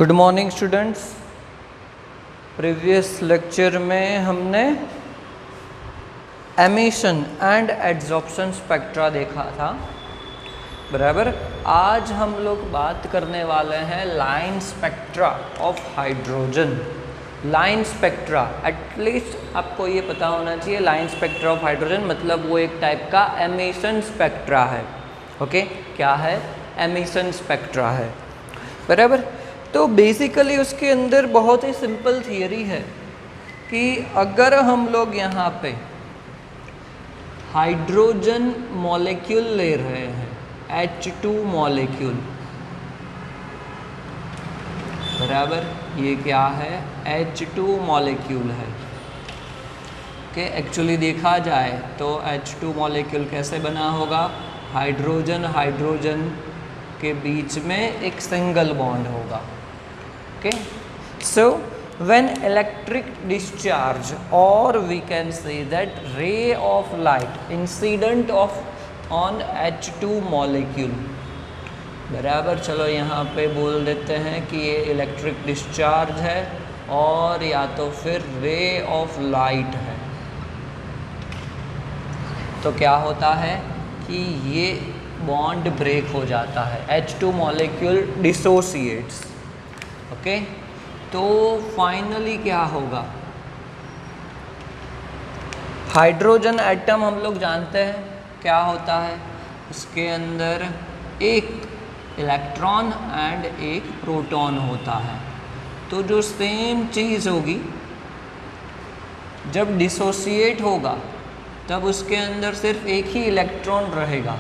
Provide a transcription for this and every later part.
Good morning students. Previous lecture में हमने emission and adsorption spectra देखा था, बराबर। आज हम लोग बात करने वाले हैं line spectra of hydrogen. Line spectra, at least आपको ये पता होना चाहिए, लाइन स्पेक्ट्रा ऑफ हाइड्रोजन मतलब वो एक टाइप का एमिशन स्पेक्ट्रा है। ओके, क्या है? एमिशन स्पेक्ट्रा है, बराबर। तो बेसिकली उसके अंदर बहुत ही सिंपल थियरी है कि अगर हम लोग यहाँ पे हाइड्रोजन मॉलिक्यूल ले रहे हैं, H2 मॉलिक्यूल, बराबर, ये क्या है? H2 मॉलिक्यूल है। ओके, एक्चुअली देखा जाए तो H2 मॉलिक्यूल कैसे बना होगा? हाइड्रोजन हाइड्रोजन के बीच में एक सिंगल बॉन्ड होगा। Okay, so when electric discharge, or we can say that ray of light incident of on H2 molecule, बराबर। चलो यहाँ पे बोल देते हैं कि ये इलेक्ट्रिक डिस्चार्ज है और या तो फिर रे ऑफ लाइट है। तो क्या होता है कि ये बॉन्ड ब्रेक हो जाता है, H2 मॉलिक्यूल डिसोसिएट्स। ओके, तो फाइनली क्या होगा? हाइड्रोजन एटम हम लोग जानते हैं क्या होता है, उसके अंदर एक इलेक्ट्रॉन एंड एक प्रोटॉन होता है। तो जो सेम चीज़ होगी, जब डिसोसिएट होगा तब उसके अंदर सिर्फ एक ही इलेक्ट्रॉन रहेगा,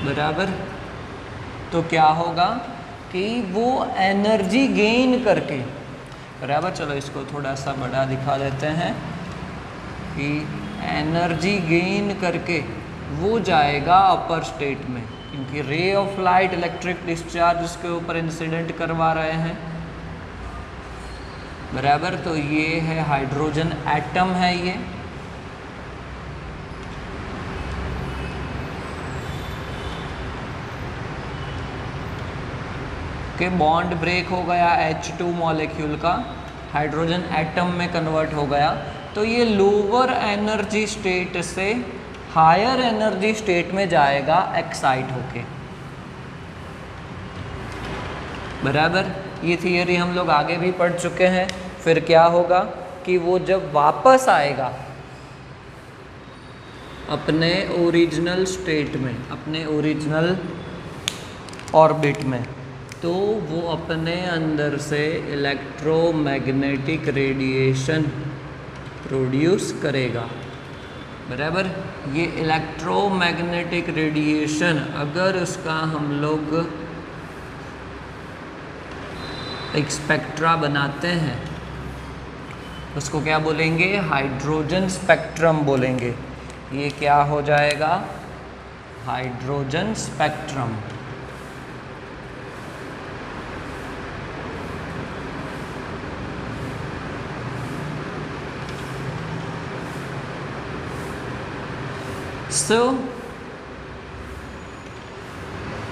बराबर। तो क्या होगा कि वो एनर्जी गेन करके, बराबर, चलो इसको थोड़ा सा बड़ा दिखा देते हैं कि एनर्जी गेन करके वो जाएगा अपर स्टेट में, क्योंकि ray of light electric discharge उसके ऊपर इंसिडेंट करवा रहे हैं, बराबर। तो ये है हाइड्रोजन एटम है ये। के बॉन्ड ब्रेक हो गया H2 मॉलिक्यूल का, हाइड्रोजन एटम में कन्वर्ट हो गया। तो ये लोअर एनर्जी स्टेट से हायर एनर्जी स्टेट में जाएगा एक्साइट होके, बराबर। ये थियरी हम लोग आगे भी पढ़ चुके हैं। फिर क्या होगा कि वो जब वापस आएगा अपने ओरिजिनल स्टेट में, अपने ओरिजिनल ऑर्बिट में, तो वो अपने अंदर से इलेक्ट्रोमैग्नेटिक रेडिएशन प्रोड्यूस करेगा, बराबर। ये इलेक्ट्रोमैग्नेटिक रेडिएशन अगर उसका हम लोग एक स्पेक्ट्रा बनाते हैं, उसको क्या बोलेंगे? हाइड्रोजन स्पेक्ट्रम बोलेंगे। ये क्या हो जाएगा? Hydrogen spectrum.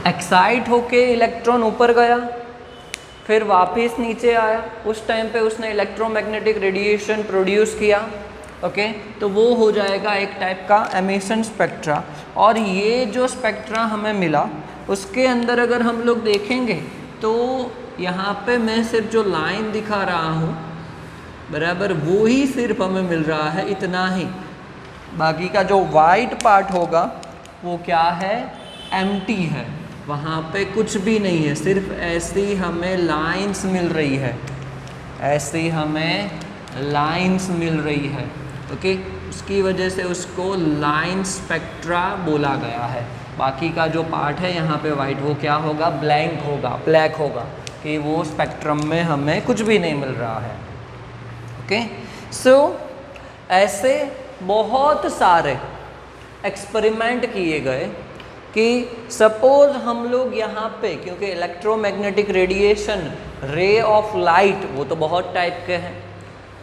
एक्साइट होके इलेक्ट्रॉन ऊपर गया, फिर वापस नीचे आया, उस टाइम पे उसने इलेक्ट्रोमैग्नेटिक रेडिएशन प्रोड्यूस किया। ओके, तो वो हो जाएगा एक टाइप का एमिशन स्पेक्ट्रा। और ये जो स्पेक्ट्रा हमें मिला, उसके अंदर अगर हम लोग देखेंगे तो यहाँ पे मैं सिर्फ जो लाइन दिखा रहा हूँ, बराबर, वो ही सिर्फ हमें मिल रहा है, इतना ही। बाकी का जो वाइट पार्ट होगा वो क्या है? एम्प्टी है, वहाँ पे कुछ भी नहीं है, सिर्फ ऐसी हमें लाइंस मिल रही है, ऐसी हमें लाइंस मिल रही है। ओके, उसकी वजह से उसको लाइन स्पेक्ट्रा बोला गया है। बाकी का जो पार्ट है यहाँ पे वाइट, वो क्या होगा? ब्लैंक होगा, ब्लैक होगा, कि वो स्पेक्ट्रम में हमें कुछ भी नहीं मिल रहा है। ओके, सो ऐसे बहुत सारे एक्सपेरिमेंट किए गए कि सपोज हम लोग यहाँ पे, क्योंकि electromagnetic radiation, ray of light, वो तो बहुत टाइप के हैं,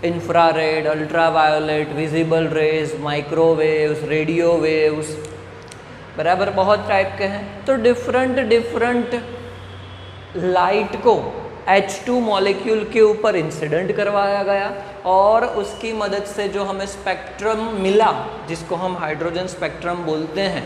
infrared, ultraviolet, visible raise, microwaves, radio waves, बराबर, बहुत टाइप के हैं। तो डिफरेंट डिफरेंट लाइट को H2 मॉलिक्यूल के ऊपर इंसिडेंट करवाया गया और उसकी मदद से जो हमें स्पेक्ट्रम मिला, जिसको हम हाइड्रोजन स्पेक्ट्रम बोलते हैं,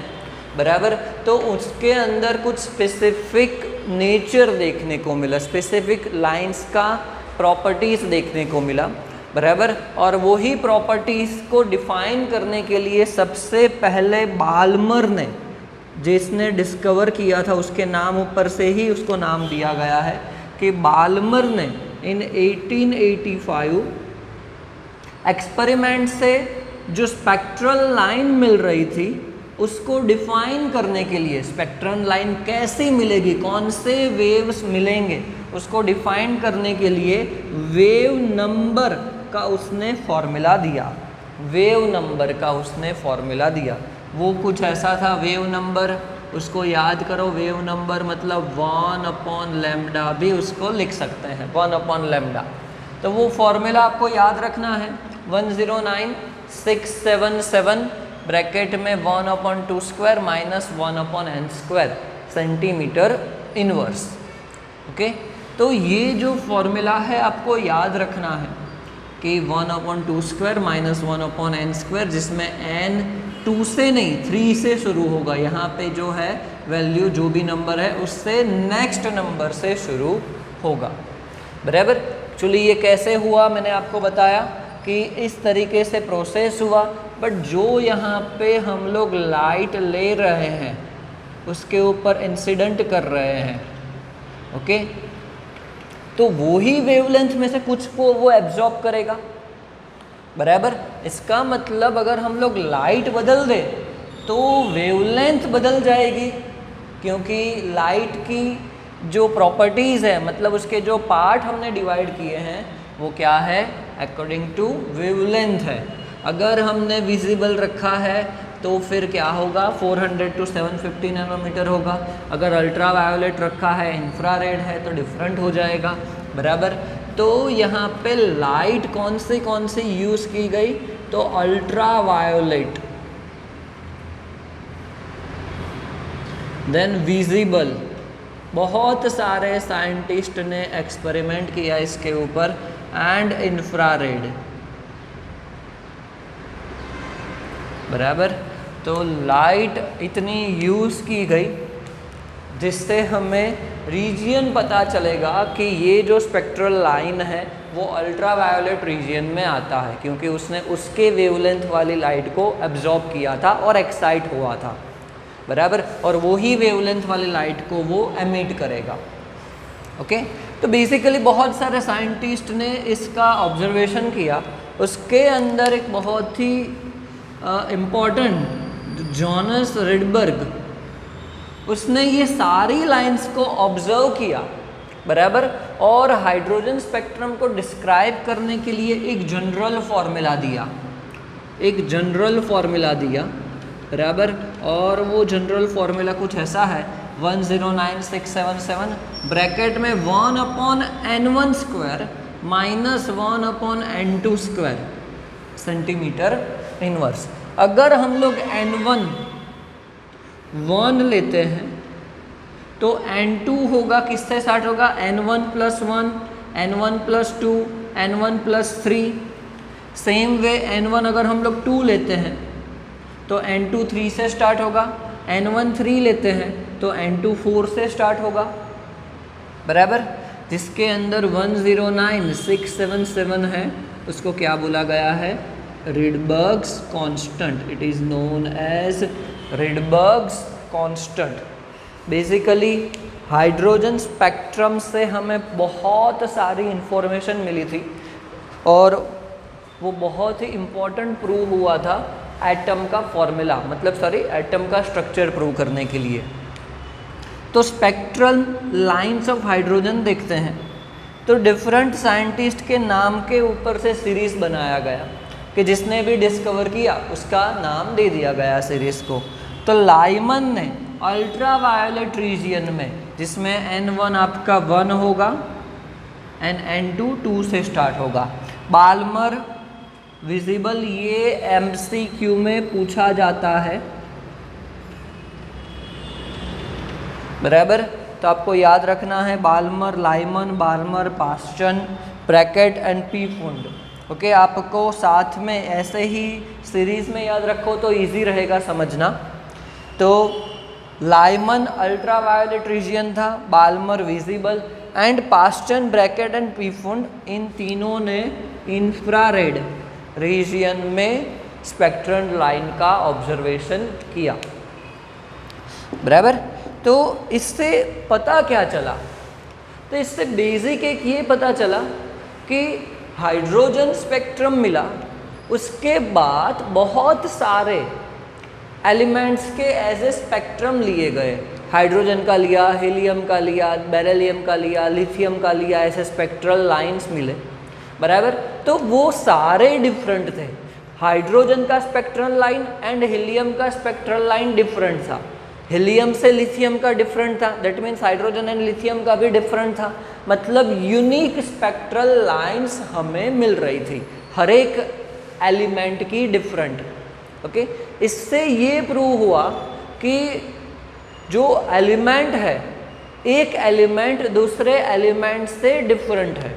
बराबर, तो उसके अंदर कुछ स्पेसिफिक नेचर देखने को मिला, स्पेसिफिक लाइंस का प्रॉपर्टीज़ देखने को मिला, बराबर। और वही प्रॉपर्टीज़ को डिफाइन करने के लिए सबसे पहले बाल्मर ने, जिसने डिस्कवर किया था, उसके नाम ऊपर से ही उसको नाम दिया गया है कि बाल्मर ने इन 1885 एक्सपेरिमेंट से जो स्पेक्ट्रल लाइन मिल रही थी उसको डिफाइन करने के लिए, स्पेक्ट्रल लाइन कैसी मिलेगी, कौन से वेव्स मिलेंगे, उसको डिफाइन करने के लिए वेव नंबर का उसने फॉर्मूला दिया। वेव नंबर का उसने फॉर्मूला दिया, वो कुछ ऐसा था। वेव नंबर, उसको याद करो, वेव नंबर मतलब 1/λ भी उसको लिख सकते हैं, 1/λ। तो वो फॉर्मूला आपको याद रखना है, 109677 ब्रैकेट में 1/2² minus 1/n² centimetre inverse. Okay, तो ये जो फॉर्मूला है आपको याद रखना है कि 1/2² माइनस 1/n², जिसमें n 2 से नहीं 3 से शुरू होगा। यहाँ पे जो है वैल्यू, जो भी नंबर है उससे नेक्स्ट नंबर से शुरू होगा, बराबर। एक्चुअली ये कैसे हुआ मैंने आपको बताया कि इस तरीके से प्रोसेस हुआ, बट जो यहाँ पे हम लोग लाइट ले रहे हैं उसके ऊपर इंसिडेंट कर रहे हैं, ओके, तो वो ही वेवलेंथ में से कुछ को वो एब्जॉर्ब करेगा, बराबर। इसका मतलब अगर हम लोग लाइट बदल दें तो वेवलेंथ बदल जाएगी, क्योंकि लाइट की जो प्रॉपर्टीज़ है, मतलब उसके जो पार्ट हमने डिवाइड किए हैं वो क्या है, अकॉर्डिंग टू वेवलेंथ है। अगर हमने विजिबल रखा है तो फिर क्या होगा, 400 to 750 नैनोमीटर होगा। अगर अल्ट्रा वायोलेट रखा है, इंफ्रारेड है, तो डिफरेंट हो जाएगा, बराबर। तो यहाँ पे लाइट कौन से यूज़ की गई, तो अल्ट्रा वायोलेट, देन विजिबल। बहुत सारे साइंटिस्ट ने एक्सपेरिमेंट किया इसके ऊपर, एंड इंफ्रारेड, बराबर। तो लाइट इतनी यूज़ की गई जिससे हमें रीजियन पता चलेगा कि ये जो स्पेक्ट्रल लाइन है वो अल्ट्रा वायोलेट रीजियन में आता है, क्योंकि उसने उसके वेवलेंथ वाली लाइट को एब्जॉर्ब किया था और एक्साइट हुआ था, बराबर। और वही वेवलेंथ वाली लाइट को वो एमिट करेगा, ओके। तो बेसिकली बहुत सारे साइंटिस्ट ने इसका ऑब्जर्वेशन किया। उसके अंदर एक बहुत ही इम्पॉर्टेंट जॉनस रिडबर्ग, उसने ये सारी लाइंस को ऑब्जर्व किया, बराबर, और हाइड्रोजन स्पेक्ट्रम को डिस्क्राइब करने के लिए एक जनरल फार्मूला दिया, बराबर। और वो जनरल फार्मूला कुछ ऐसा है, 109677 ब्रैकेट में 1/n² minus 1/n² centimetre inverse. अगर हम लोग n1 1 लेते हैं तो n2 होगा, किससे स्टार्ट होगा, n1 + 1, n1 + 2, n1 + 3। Same way n1 अगर हम लोग 2 लेते हैं तो n2 3 से स्टार्ट होगा, n1 3 लेते हैं तो n2 4 से स्टार्ट होगा, बराबर। जिसके अंदर 109677 है उसको क्या बोला गया है, Rydberg's constant. It is known as Rydberg's constant. Basically hydrogen spectrum से हमें बहुत सारी इंफॉर्मेशन मिली थी और वो बहुत ही इम्पोर्टेंट प्रूव हुआ था एटम का फॉर्मूला, एटम का स्ट्रक्चर प्रूव करने के लिए। तो स्पेक्ट्रल लाइंस ऑफ हाइड्रोजन देखते हैं तो डिफरेंट साइंटिस्ट के नाम के ऊपर से सीरीज़ बनाया गया कि जिसने भी डिस्कवर किया उसका नाम दे दिया गया सीरीज़ को। तो लाइमन ने अल्ट्रा वायोलेट रीजियन में, जिसमें n1 आपका 1 होगा एंड n2 2 से स्टार्ट होगा। बाल्मर विजिबल, ये MCQ में पूछा जाता है, बराबर। तो आपको याद रखना है Balmer, Lyman, Balmer, Paschen, Brackett and Pfund. Okay, आपको साथ में ऐसे ही सीरीज़ में याद रखो तो इजी रहेगा समझना। तो लाइमन अल्ट्रावायोलेट रीजन था, Balmer visible and Paschen, Brackett and Pfund इन तीनों ने इंफ्रारेड रीजन में स्पेक्ट्रल लाइन का ऑब्जर्वेशन किया। बराबर। तो इससे पता क्या चला? तो इससे बेसिक एक ये पता चला कि हाइड्रोजन स्पेक्ट्रम मिला, उसके बाद बहुत सारे एलिमेंट्स के एज ए स्पेक्ट्रम लिए गए। हाइड्रोजन का लिया, हीलियम का लिया, बेरिलियम का लिया, लिथियम का लिया, ऐसे स्पेक्ट्रल लाइंस मिले। बराबर। तो वो सारे डिफरेंट थे। हाइड्रोजन का स्पेक्ट्रल लाइन एंड हीलियम का स्पेक्ट्रल लाइन डिफरेंट था, हीलियम से लिथियम का डिफरेंट था, that means hydrogen and lithium का भी डिफरेंट था। मतलब यूनिक स्पेक्ट्रल लाइंस हमें मिल रही थी, हर एक एलिमेंट की डिफरेंट। ओके, इससे ये प्रूव हुआ कि जो एलिमेंट है, एक एलिमेंट दूसरे एलिमेंट से डिफरेंट है,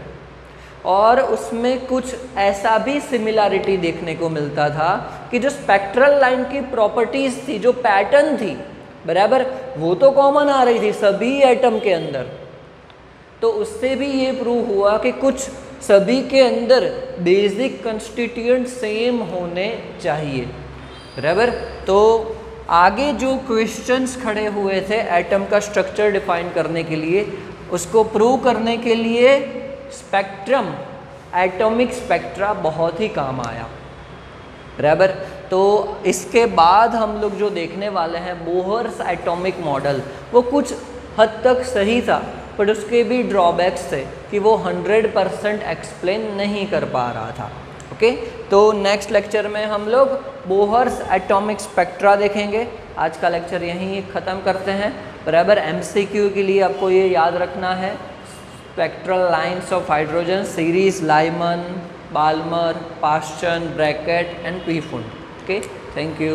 और उसमें कुछ ऐसा भी सिमिलैरिटी देखने को मिलता था कि जो स्पेक्ट्रल लाइन की प्रॉपर्टीज थी, जो पैटर्न थी, बराबर, वो तो कॉमन आ रही थी सभी एटम के अंदर। तो उससे भी ये प्रूव हुआ कि कुछ सभी के अंदर बेसिक कंस्टिट्यूएंट सेम होने चाहिए। बराबर। तो आगे जो क्वेश्चंस खड़े हुए थे एटम का स्ट्रक्चर डिफाइन करने के लिए, उसको प्रूव करने के लिए स्पेक्ट्रम, एटॉमिक स्पेक्ट्रा बहुत ही काम आया। बराबर। तो इसके बाद हम लोग जो देखने वाले हैं बोहर्स एटॉमिक मॉडल, वो कुछ हद तक सही था, बट उसके भी ड्रॉबैक्स थे कि वो 100% एक्सप्लेन नहीं कर पा रहा था। ओके, तो नेक्स्ट लेक्चर में हम लोग बोहर्स एटॉमिक स्पेक्ट्रा देखेंगे। आज का लेक्चर यहीं ख़त्म करते हैं। बराबर। एमसीक्यू के लिए आपको ये याद रखना है, spectral lines of hydrogen series Lyman, Balmer, Paschen, Brackett and Pfund. Okay, thank you.